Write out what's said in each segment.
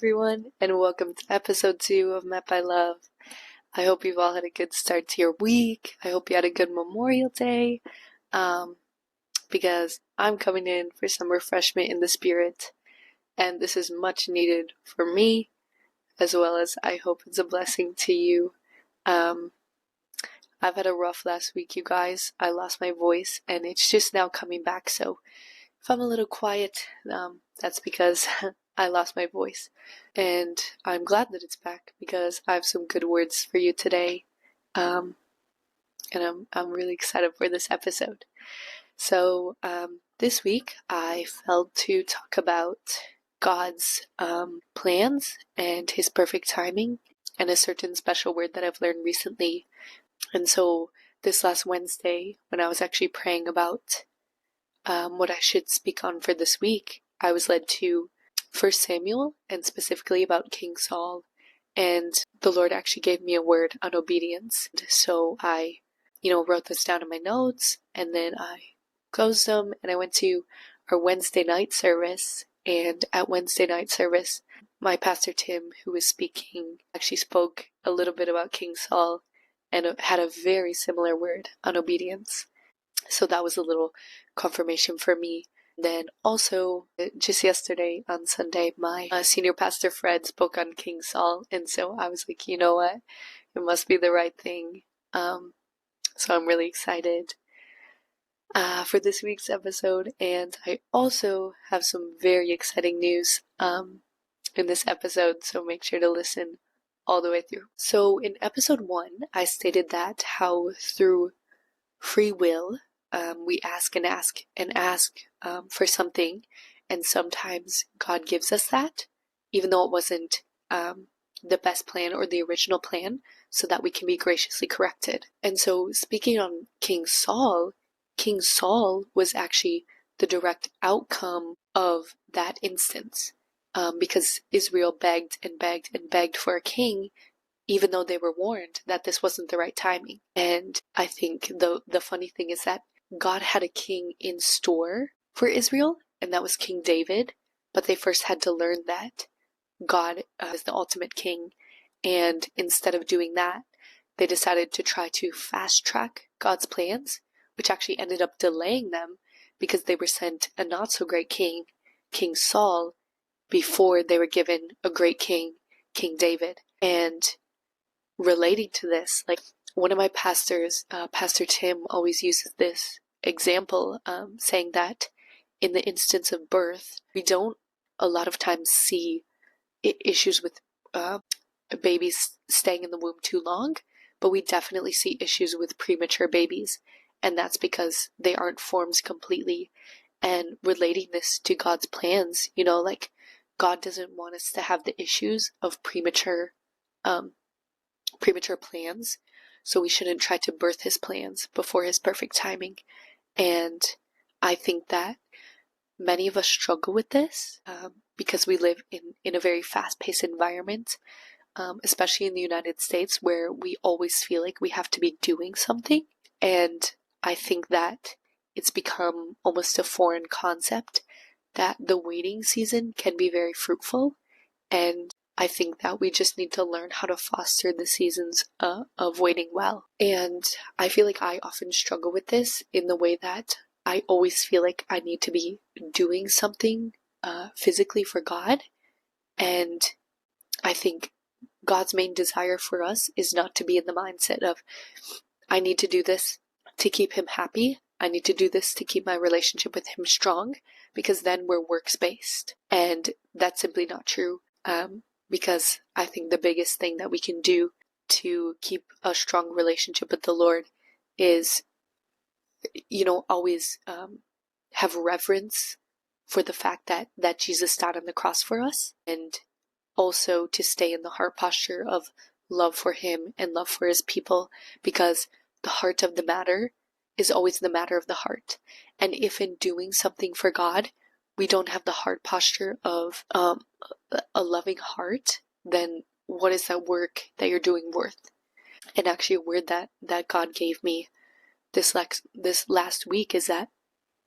everyone, and welcome to episode 2 of Met by Love. I hope you've all had a good start to your week. I hope you had a good Memorial Day, because I'm coming in for some refreshment in the spirit, and this is much needed for me, as well as I hope it's a blessing to you. I've had a rough last week, you guys. I lost my voice, and it's just now coming back, so if I'm a little quiet, that's because I lost my voice. And I'm glad that it's back because I have some good words for you today. And I'm really excited for this episode. So this week I felt to talk about God's plans and his perfect timing and a certain special word that I've learned recently. And so this last Wednesday, when I was actually praying about what I should speak on for this week, I was led to 1 Samuel, and specifically about King Saul, and the Lord actually gave me a word on obedience. So I, wrote this down in my notes, and then I closed them, and I went to our Wednesday night service, and at Wednesday night service, my pastor Tim, who was speaking, actually spoke a little bit about King Saul, and had a very similar word on obedience. So that was a little confirmation for me. Then also, just yesterday on Sunday, my senior pastor Fred spoke on King Saul, and so I was like, you know what, it must be the right thing. So I'm really excited for this week's episode, and I also have some very exciting news in this episode, so make sure to listen all the way through. So in episode 1, I stated that how through free will, we ask and ask and ask for something, and sometimes God gives us that, even though it wasn't the best plan or the original plan, so that we can be graciously corrected. And so speaking on King Saul was actually the direct outcome of that instance, because Israel begged and begged and begged for a king, even though they were warned that this wasn't the right timing. And I think the funny thing is that God had a king in store for Israel, and that was King David, but they first had to learn that God is the ultimate king, and instead of doing that, they decided to try to fast track God's plans, which actually ended up delaying them because they were sent a not so great king, King Saul, before they were given a great king, King David. And relating to this, like one of my pastors, Pastor Tim, always uses this example, saying that in the instance of birth, we don't a lot of times see issues with babies staying in the womb too long, but we definitely see issues with premature babies, and that's because they aren't formed completely. And relating this to God's plans, like God doesn't want us to have the issues of premature plans, so we shouldn't try to birth his plans before his perfect timing. And I think that many of us struggle with this because we live in a very fast-paced environment, especially in the United States, where we always feel like we have to be doing something. And I think that it's become almost a foreign concept that the waiting season can be very fruitful, and I think that we just need to learn how to foster the seasons of waiting well. And I feel like I often struggle with this in the way that I always feel like I need to be doing something physically for God. And I think God's main desire for us is not to be in the mindset of, I need to do this to keep him happy. I need to do this to keep my relationship with him strong, because then we're works-based. And that's simply not true. Because I think the biggest thing that we can do to keep a strong relationship with the Lord is, always have reverence for the fact that Jesus died on the cross for us, and also to stay in the heart posture of love for him and love for his people, because the heart of the matter is always the matter of the heart. And if in doing something for God, we don't have the heart posture of a loving heart, then what is that work that you're doing worth? And actually a word that God gave me this last week is that,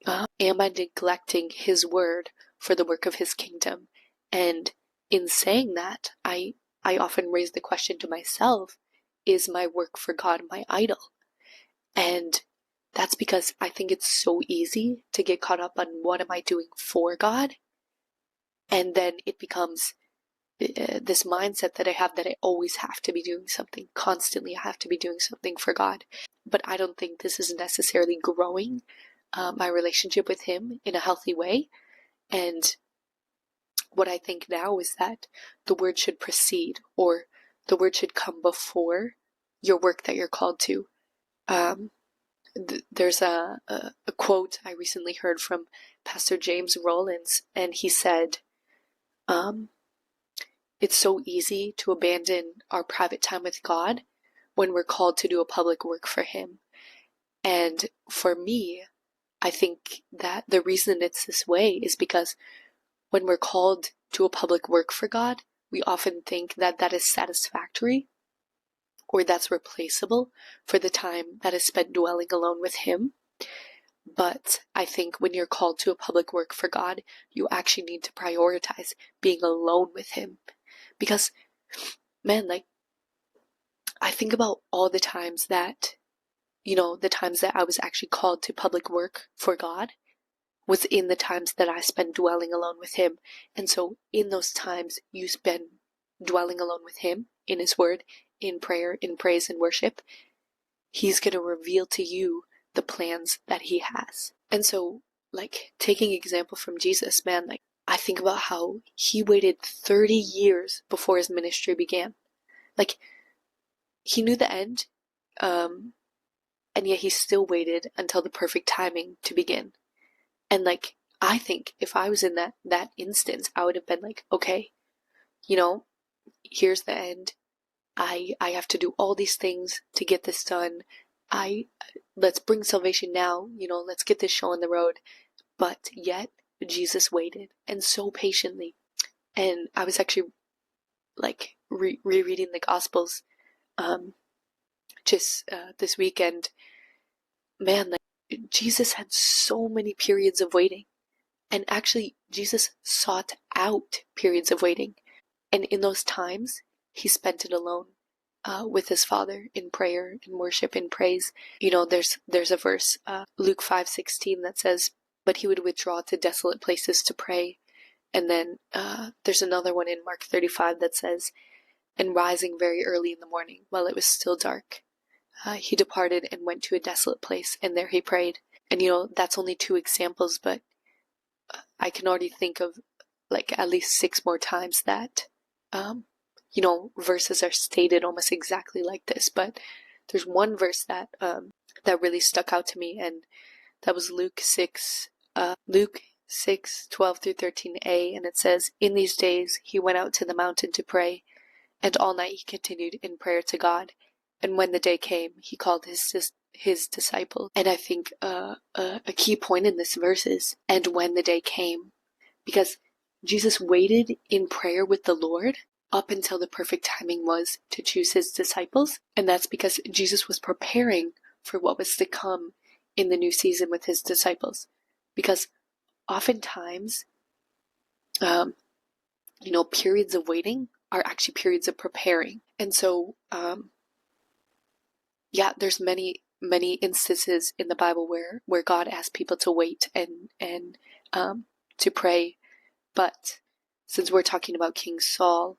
am I neglecting his word for the work of his kingdom? And in saying that, I often raise the question to myself, is my work for God my idol? And that's because I think it's so easy to get caught up on what am I doing for God? And then it becomes this mindset that I have that I always have to be doing something. Constantly I have to be doing something for God. But I don't think this is necessarily growing my relationship with Him in a healthy way. And what I think now is that the word should precede, or the word should come before your work that you're called to. There's a quote I recently heard from Pastor James Rollins, and he said, it's so easy to abandon our private time with God when we're called to do a public work for Him. And for me, I think that the reason it's this way is because when we're called to a public work for God, we often think that that is satisfactory or that's replaceable for the time that is spent dwelling alone with Him. But I think when you're called to a public work for God, you actually need to prioritize being alone with Him. Because, man, like, I think about all the times that, the times that I was actually called to public work for God was in the times that I spent dwelling alone with Him. And so in those times you spend dwelling alone with Him, in His Word, in prayer, in praise and worship, He's going to reveal to you the plans that He has. And so, like, taking example from Jesus, man, like, I think about how He waited 30 years before His ministry began. Like, He knew the end, and yet He still waited until the perfect timing to begin. And like, I think if I was in that instance, I would have been like, okay, here's the end. I have to do all these things to get this done. Let's bring salvation now, let's get this show on the road. But yet Jesus waited, and so patiently. And I was actually like rereading the Gospels just this weekend. Man, like, Jesus had so many periods of waiting. And actually, Jesus sought out periods of waiting. And in those times, He spent it alone with His Father in prayer, in worship, in praise. There's a verse, Luke 5:16, that says, but He would withdraw to desolate places to pray. And then there's another one in Mark 35 that says, and rising very early in the morning, while it was still dark, He departed and went to a desolate place, and there He prayed. And that's only 2 examples, but I can already think of like at least 6 more times that, verses are stated almost exactly like this. But there's one verse that really stuck out to me, and that was Luke 6:12 through 13a, and it says, in these days He went out to the mountain to pray, and all night He continued in prayer to God. And when the day came, He called His disciples. And I think a key point in this verse is, and when the day came, because Jesus waited in prayer with the Lord up until the perfect timing was to choose His disciples. And that's because Jesus was preparing for what was to come in the new season with His disciples. Because oftentimes, periods of waiting are actually periods of preparing. And so, there's many instances in the Bible where God asked people to wait and to pray. But since we're talking about King Saul,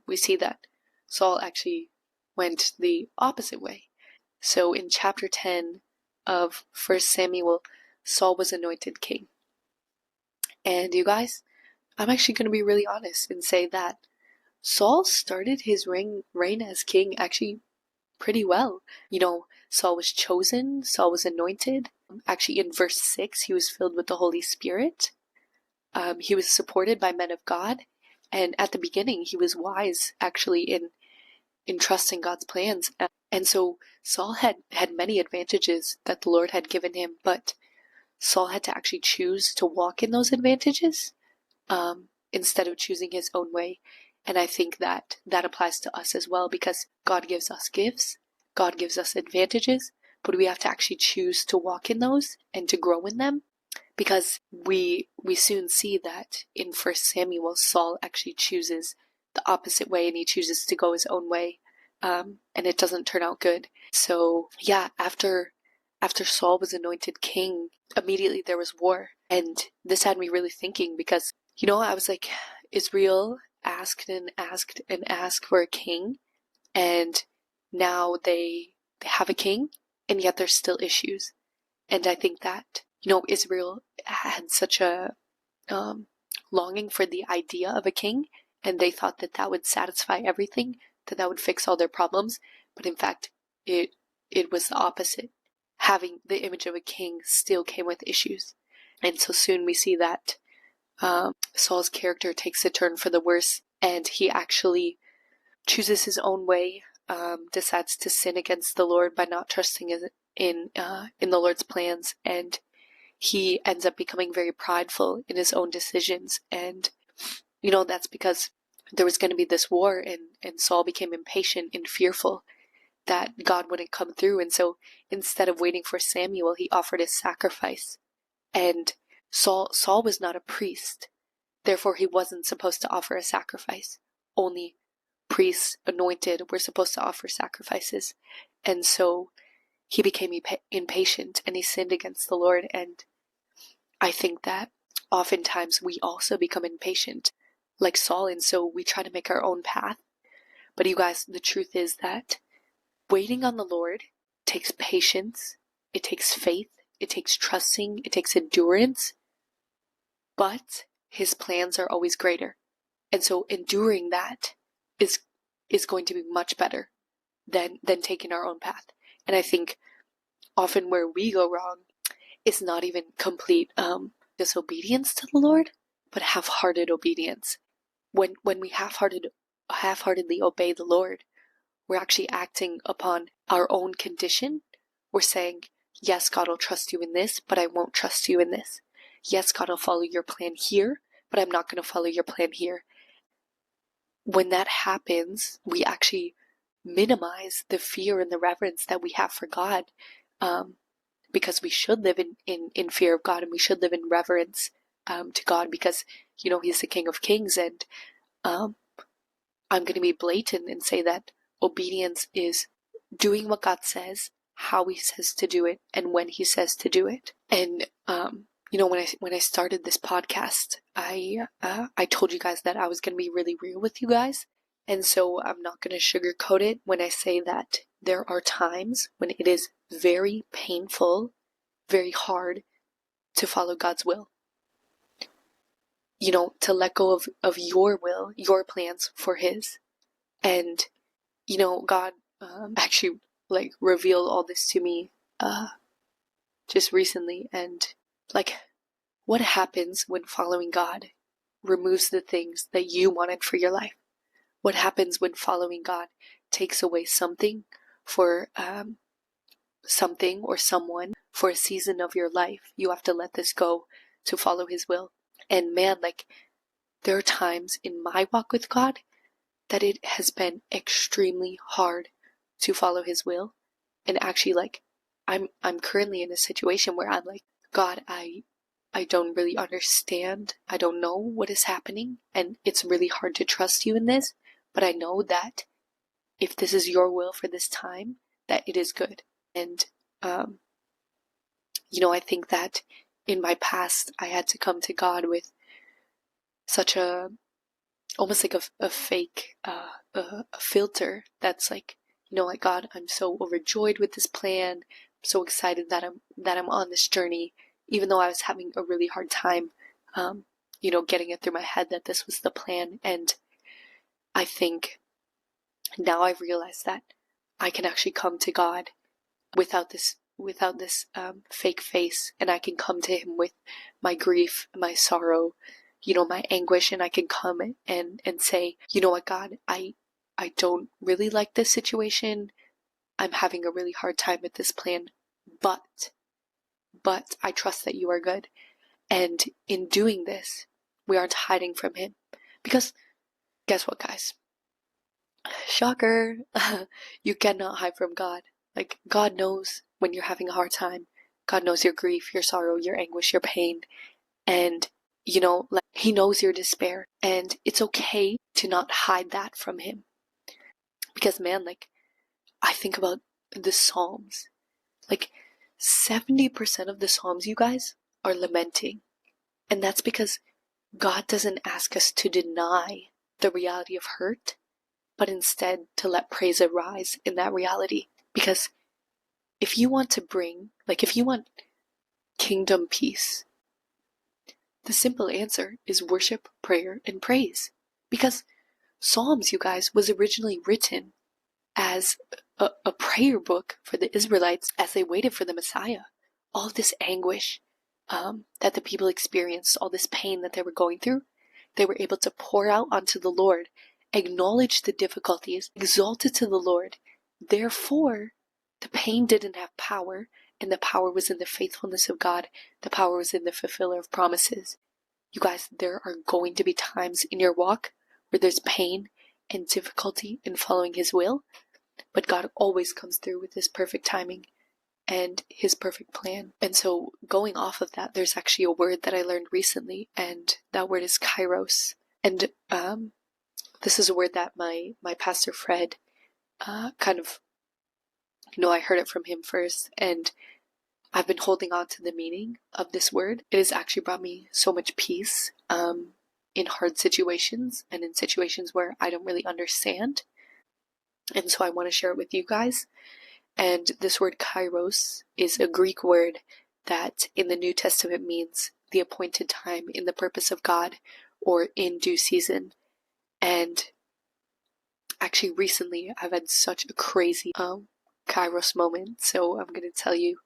we see that Saul actually went the opposite way. So in chapter 10 of 1 Samuel, Saul was anointed king. And you guys, I'm actually going to be really honest and say that Saul started his reign as king actually pretty well. Saul was chosen, Saul was anointed. Actually, in verse 6, he was filled with the Holy Spirit. He was supported by men of God. And at the beginning, he was wise, actually, in trusting God's plans. And so Saul had many advantages that the Lord had given him, but Saul had to actually choose to walk in those advantages instead of choosing his own way. And I think that applies to us as well, because God gives us gifts, God gives us advantages, but we have to actually choose to walk in those and to grow in them. because we soon see that in First Samuel, Saul actually chooses the opposite way, and he chooses to go his own way, and it doesn't turn out good. So yeah, after Saul was anointed king, immediately there was war, and this had me really thinking, because I was like, Israel asked and asked and asked for a king, and now they have a king, and yet there's still issues. And I think that Israel had such a longing for the idea of a king, and they thought that that would satisfy everything, that that would fix all their problems. But in fact, it was the opposite. Having the image of a king still came with issues. And so soon we see that Saul's character takes a turn for the worse, and he actually chooses his own way, decides to sin against the Lord by not trusting in the Lord's plans, and he ends up becoming very prideful in his own decisions. And that's because there was going to be this war, and Saul became impatient and fearful that God wouldn't come through. And so instead of waiting for Samuel, he offered a sacrifice. And Saul was not a priest, therefore he wasn't supposed to offer a sacrifice. Only priests anointed were supposed to offer sacrifices. And so he became impatient, and he sinned against the Lord. And I think that oftentimes we also become impatient like Saul, and so we try to make our own path. But you guys, the truth is that waiting on the Lord takes patience, it takes faith, it takes trusting, it takes endurance, but his plans are always greater. And so enduring that is going to be much better than taking our own path. And I think often where we go wrong is not even complete disobedience to the Lord, but half-hearted obedience. When we half-heartedly obey the Lord, we're actually acting upon our own condition. We're saying, yes, God will trust you in this, but I won't trust you in this. Yes, God will follow your plan here, but I'm not going to follow your plan here. When that happens, we actually minimize the fear and the reverence that we have for God, because we should live in fear of God, and we should live in reverence to God, because he's the King of Kings. And I'm going to be blatant and say that obedience is doing what God says, how he says to do it, and when he says to do it. And when I started this podcast, I told you guys that I was going to be really real with you guys. And so I'm not going to sugarcoat it when I say that there are times when it is very painful, very hard to follow God's will. To let go of your will, your plans for his. And, God actually revealed all this to me just recently. And what happens when following God removes the things that you wanted for your life? What happens when following God takes away something for something or someone for a season of your life? You have to let this go to follow his will. And man, there are times in my walk with God that it has been extremely hard to follow his will. And actually, I'm currently in a situation where I'm like, God, I don't really understand. I don't know what is happening, and it's really hard to trust you in this, but I know that if this is your will for this time, that it is good. And I think that in my past, I had to come to God with such almost like a fake, a filter that's God, I'm so overjoyed with this plan. I'm so excited that I'm on this journey, even though I was having a really hard time, getting it through my head that this was the plan. And I think now I've realized that I can actually come to God without this fake face, and I can come to him with my grief, my sorrow, my anguish, and I can come and say, you know what, God, I don't really like this situation. I'm having a really hard time with this plan, but I trust that you are good. And in doing this, we aren't hiding from him. Because guess what, guys? Shocker. You cannot hide from God. God knows when you're having a hard time. God knows your grief, your sorrow, your anguish, your pain. And, like, he knows your despair. And it's okay to not hide that from him. Because, man, like, I think about the Psalms. Like, 70% of the Psalms, you guys, are lamenting. And that's because God doesn't ask us to deny the reality of hurt, but instead to let praise arise in that reality. Because if you want kingdom peace, the simple answer is worship, prayer, and praise. Because Psalms, you guys, was originally written as a prayer book for the Israelites as they waited for the Messiah. All this anguish that the people experienced, all this pain that they were going through, they were able to pour out onto the Lord, acknowledge the difficulties, exalt it to the Lord. Therefore, the pain didn't have power, and the power was in the faithfulness of God. The power was in the fulfiller of promises. You guys, there are going to be times in your walk where there's pain and difficulty in following his will, but God always comes through with his perfect timing and his perfect plan. And so going off of that, there's actually a word that I learned recently, and that word is kairos. And this is a word that my pastor Fred kind of, I heard it from him first, and I've been holding on to the meaning of this word. It has actually brought me so much peace in hard situations and in situations where I don't really understand. And so I want to share it with you guys. And this word kairos is a Greek word that in the New Testament means the appointed time in the purpose of God or in due season. And actually recently I've had such a crazy kairos moment. So I'm going to tell you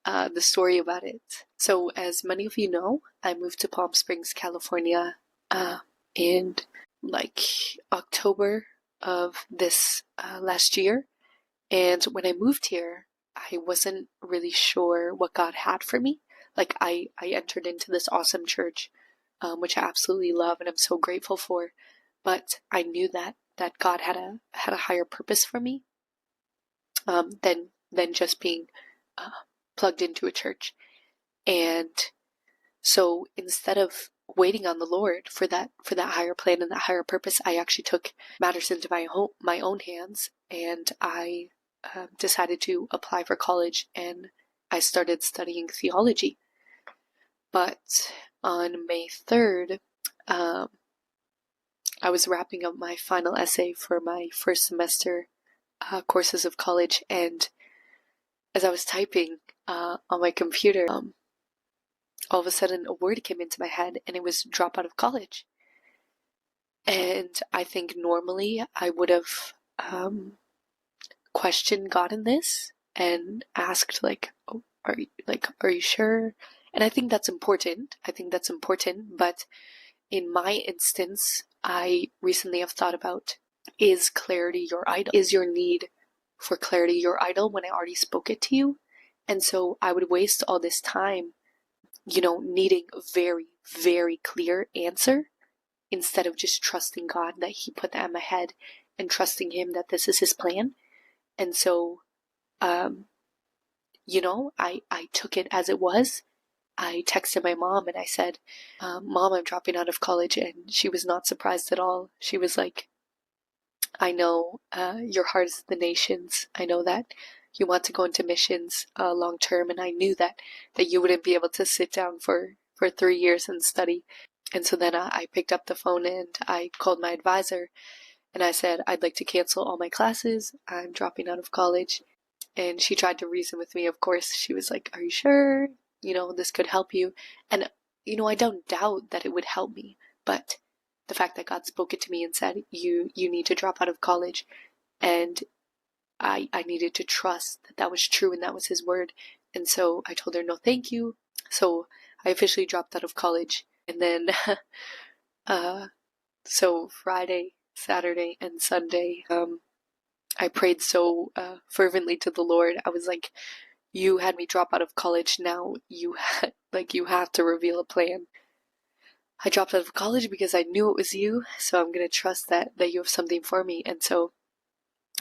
the story about it. So as many of you know, I moved to Palm Springs, California in like October of this last year. And when I moved here, I wasn't really sure what God had for me. Like I entered into this awesome church, which I absolutely love and I'm so grateful for. But I knew that God had a higher purpose for me than just being plugged into a church. And so instead of waiting on the Lord for that higher plan and that higher purpose, I actually took matters into my own hands, and I decided to apply for college, and I started studying theology. But on May 3rd, I was wrapping up my final essay for my first semester courses of college, and as I was typing on my computer, all of a sudden a word came into my head, and it was drop out of college. And I think normally I would have questioned God in this and asked oh, are you sure? And I think that's important. But in my instance, I recently have thought about, is clarity your idol? Is your need for clarity your idol when I already spoke it to you? And so I would waste all this time, needing a very, very clear answer instead of just trusting God that he put that in my head and trusting him that this is his plan. And so, I took it as it was. I texted my mom and I said, Mom, I'm dropping out of college. And she was not surprised at all. She was like, I know your heart is the nations. I know that you want to go into missions long term. And I knew that you wouldn't be able to sit down for 3 years and study. And so then I picked up the phone and I called my advisor and I said, I'd like to cancel all my classes. I'm dropping out of college. And she tried to reason with me, of course. She was like, are you sure? This could help you. And, I don't doubt that it would help me. But the fact that God spoke it to me and said, you need to drop out of college. And I needed to trust that was true and that was his word. And so I told her, no, thank you. So I officially dropped out of college. And then, so Friday, Saturday, and Sunday, I prayed so fervently to the Lord. I was like, you had me drop out of college. Now you have to reveal a plan. I dropped out of college because I knew it was you. So I'm going to trust that you have something for me. And so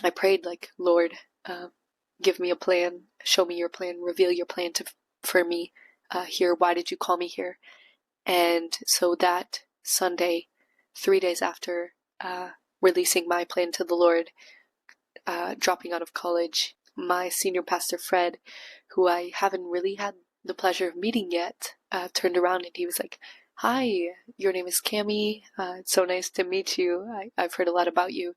I prayed Lord, give me a plan, show me your plan, reveal your plan for me here? Why did you call me here? And so that Sunday, 3 days after releasing my plan to the Lord, dropping out of college, my senior pastor, Fred, who I haven't really had the pleasure of meeting yet, turned around and he was like, "Hi, your name is Cami. It's so nice to meet you. I've heard a lot about you."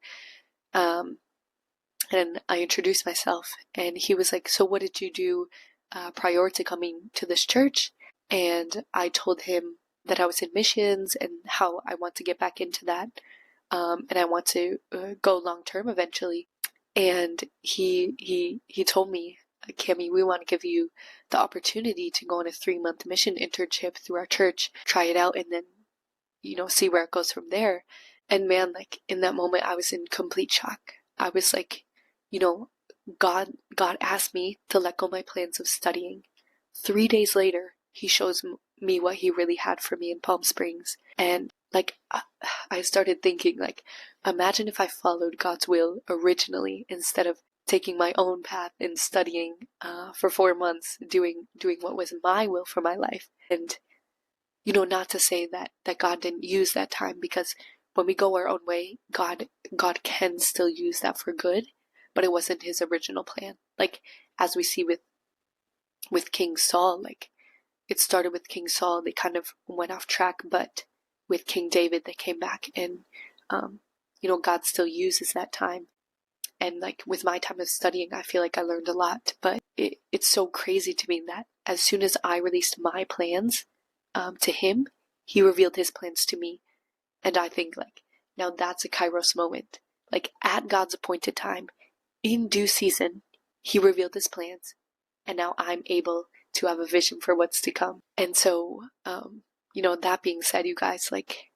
And I introduced myself, and he was like, "So what did you do prior to coming to this church?" And I told him that I was in missions and how I want to get back into that, and I want to go long term eventually. And he told me, "Cami, we want to give you the opportunity to go on a 3-month mission internship through our church, try it out, and then see where it goes from there." And man, like in that moment, I was in complete shock. I was like, God asked me to let go my plans of studying. 3 days later, he shows me what he really had for me in Palm Springs. And like, I started thinking, like, imagine if I followed God's will originally instead of taking my own path and studying for 4 months, doing what was my will for my life. And not to say that God didn't use that time, because when we go our own way, God can still use that for good, but it wasn't his original plan. Like, as we see with King Saul, like, it started with King Saul, they kind of went off track, but with King David, they came back, and God still uses that time. And like with my time of studying, I feel like I learned a lot, but it's so crazy to me that as soon as I released my plans to him, he revealed his plans to me. And I think, like, now that's a Kairos moment. Like, at God's appointed time, in due season, he revealed his plans, and now I'm able to have a vision for what's to come. And so, that being said, you guys, like,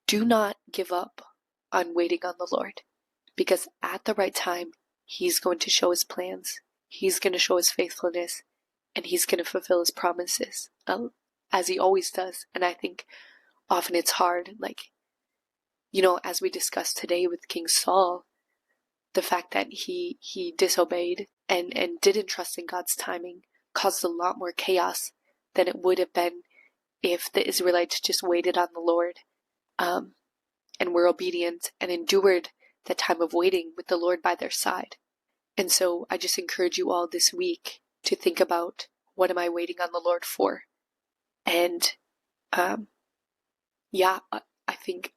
do not give up on waiting on the Lord, because at the right time, he's going to show his plans, he's going to show his faithfulness, and he's going to fulfill his promises, as he always does. And I think often it's hard, like, as we discussed today with King Saul, the fact that he disobeyed and didn't trust in God's timing caused a lot more chaos than it would have been if the Israelites just waited on the Lord, and were obedient and endured the time of waiting with the Lord by their side. And so I just encourage you all this week to think about, what am I waiting on the Lord for? And I think,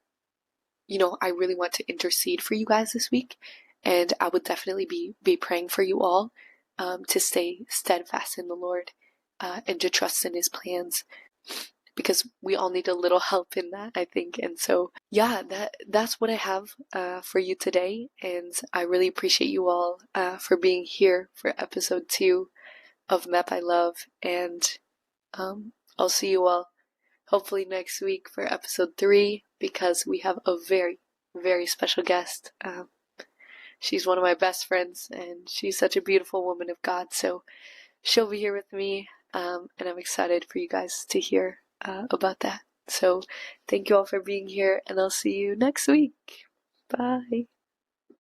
I really want to intercede for you guys this week, and I would definitely be praying for you all to stay steadfast in the Lord and to trust in his plans, because we all need a little help in that, I think. And so, that's what I have for you today, and I really appreciate you all for being here for episode 2 of Map I Love, and I'll see you all hopefully next week for episode 3, because we have a very, very special guest. She's one of my best friends, and she's such a beautiful woman of God, so she'll be here with me, and I'm excited for you guys to hear about that. So thank you all for being here, and I'll see you next week. Bye.